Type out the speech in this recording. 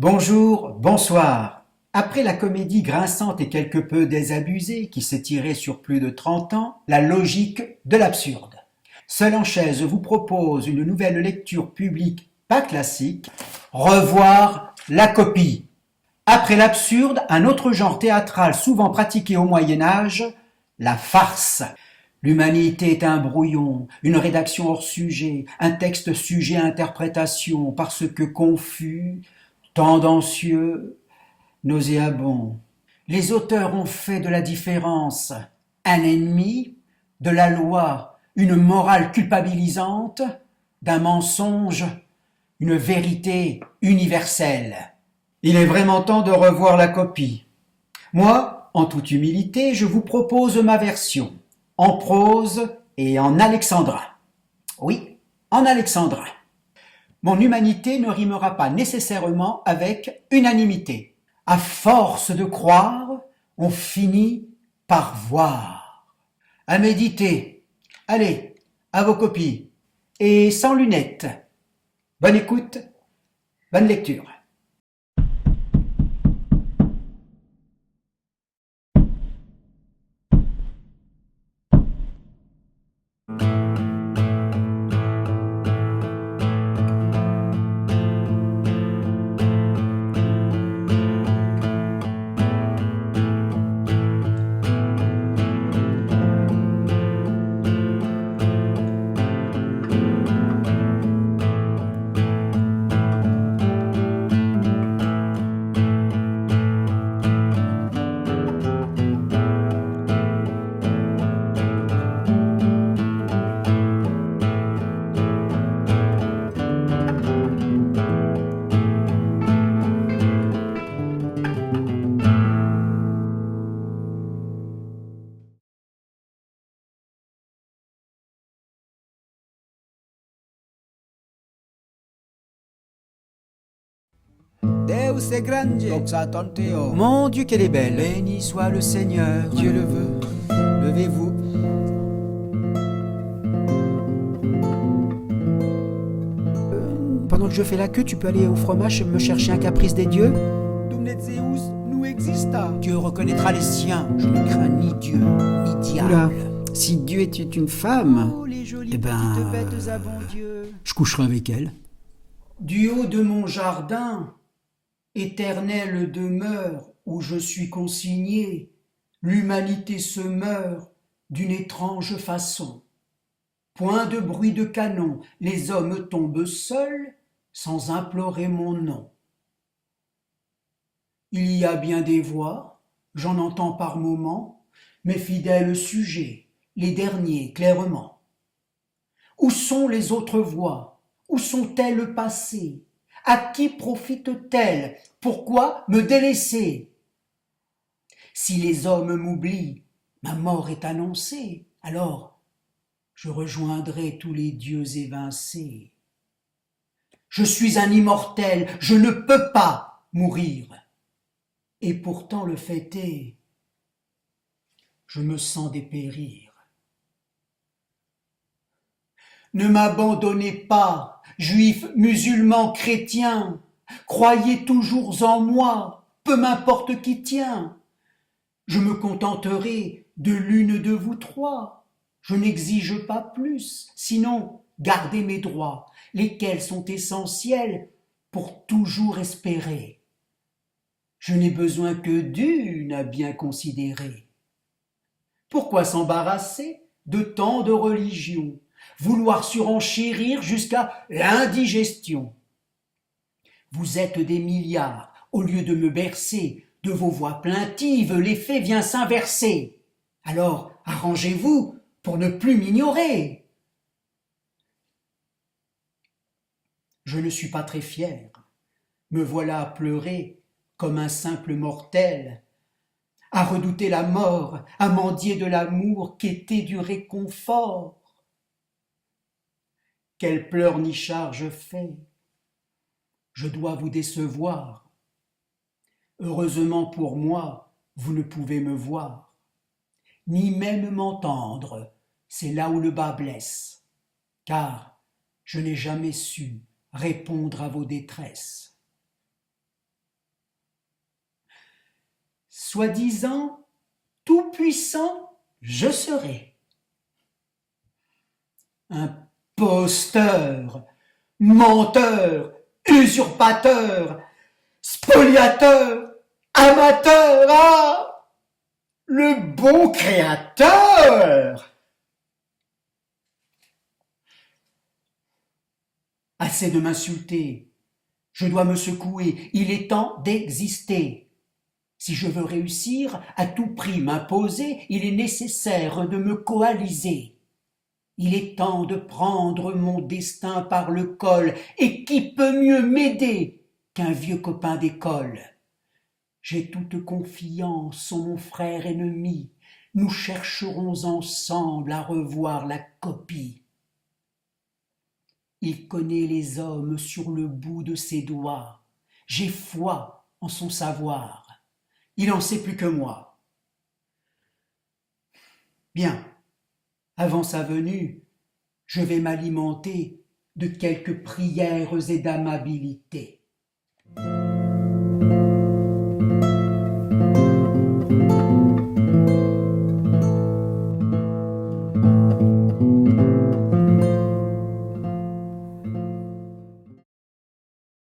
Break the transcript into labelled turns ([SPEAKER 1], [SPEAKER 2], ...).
[SPEAKER 1] Bonjour, bonsoir. Après la comédie grinçante et quelque peu désabusée qui s'étirait sur plus de 30 ans, la logique de l'absurde. Seul en chaise vous propose une nouvelle lecture publique pas classique, Revoir la copie. Après l'absurde, un autre genre théâtral souvent pratiqué au Moyen Âge, la farce. L'humanité est un brouillon, une rédaction hors sujet, un texte sujet à interprétation parce que confus, tendancieux, nauséabond. Les auteurs ont fait de la différence un ennemi, de la loi une morale culpabilisante, d'un mensonge une vérité universelle. Il est vraiment temps de revoir la copie. Moi, en toute humilité, je vous propose ma version, en prose et en alexandrin. Oui, en alexandrin. Mon humanité ne rimera pas nécessairement avec unanimité. À force de croire, on finit par voir. À méditer. Allez, à vos copies. Et sans lunettes. Bonne écoute, bonne lecture.
[SPEAKER 2] Deus est grande, Oxatanteo.
[SPEAKER 1] Mon Dieu, qu'elle est belle.
[SPEAKER 2] Béni soit le Seigneur.
[SPEAKER 1] Dieu le veut.
[SPEAKER 2] Levez-vous.
[SPEAKER 1] Pendant que je fais la queue, tu peux aller au fromage me chercher un caprice des dieux?
[SPEAKER 2] Dumne Zeus nous exista.
[SPEAKER 1] Dieu reconnaîtra les siens. Je ne crains ni Dieu, ni diable. Oula, si Dieu était une femme,
[SPEAKER 2] Oh, les jolies
[SPEAKER 1] eh ben,
[SPEAKER 2] petites bêtes à bon Dieu.
[SPEAKER 1] je coucherai avec elle. Du haut de mon jardin, éternelle demeure où je suis consigné, l'humanité se meurt d'une étrange façon. Point de bruit de canon, les hommes tombent seuls sans implorer mon nom. Il y a bien des voix, j'en entends par moments, mes fidèles sujets, les derniers clairement. Où sont les autres voix? Où sont-elles passées? À qui profitent-elles? Pourquoi me délaisser? Si les hommes m'oublient, ma mort est annoncée, alors je rejoindrai tous les dieux évincés. Je suis un immortel, je ne peux pas mourir. Et pourtant le fait est, je me sens dépérir. Ne m'abandonnez pas, juifs, musulmans, chrétiens, croyez toujours en moi, peu m'importe qui tient. Je me contenterai de l'une de vous trois. Je n'exige pas plus, sinon gardez mes droits, lesquels sont essentiels pour toujours espérer. Je n'ai besoin que d'une à bien considérer. Pourquoi s'embarrasser de tant de religions, vouloir surenchérir jusqu'à l'indigestion? Vous êtes des milliards, au lieu de me bercer de vos voix plaintives, l'effet vient s'inverser. Alors arrangez-vous pour ne plus m'ignorer. Je ne suis pas très fier, me voilà à pleurer comme un simple mortel, à redouter la mort, à mendier de l'amour qu'était du réconfort. Quel pleurnichard je fais, je dois vous décevoir. Heureusement pour moi, vous ne pouvez me voir, ni même m'entendre, c'est là où le bas blesse, car je n'ai jamais su répondre à vos détresses. soi-disant tout-puissant, je serai. Imposteur, menteur, usurpateur, spoliateur, amateur, ah, le bon créateur! Assez de m'insulter, je dois me secouer, il est temps d'exister. Si je veux réussir, à tout prix m'imposer, il est nécessaire de me coaliser. Il est temps de prendre mon destin par le col, et qui peut mieux m'aider qu'un vieux copain d'école? J'ai toute confiance en mon frère ennemi, nous chercherons ensemble à revoir la copie. Il connaît les hommes sur le bout de ses doigts, j'ai foi en son savoir. Il en sait plus que moi. Bien, avant sa venue, je vais m'alimenter de quelques prières et d'amabilité.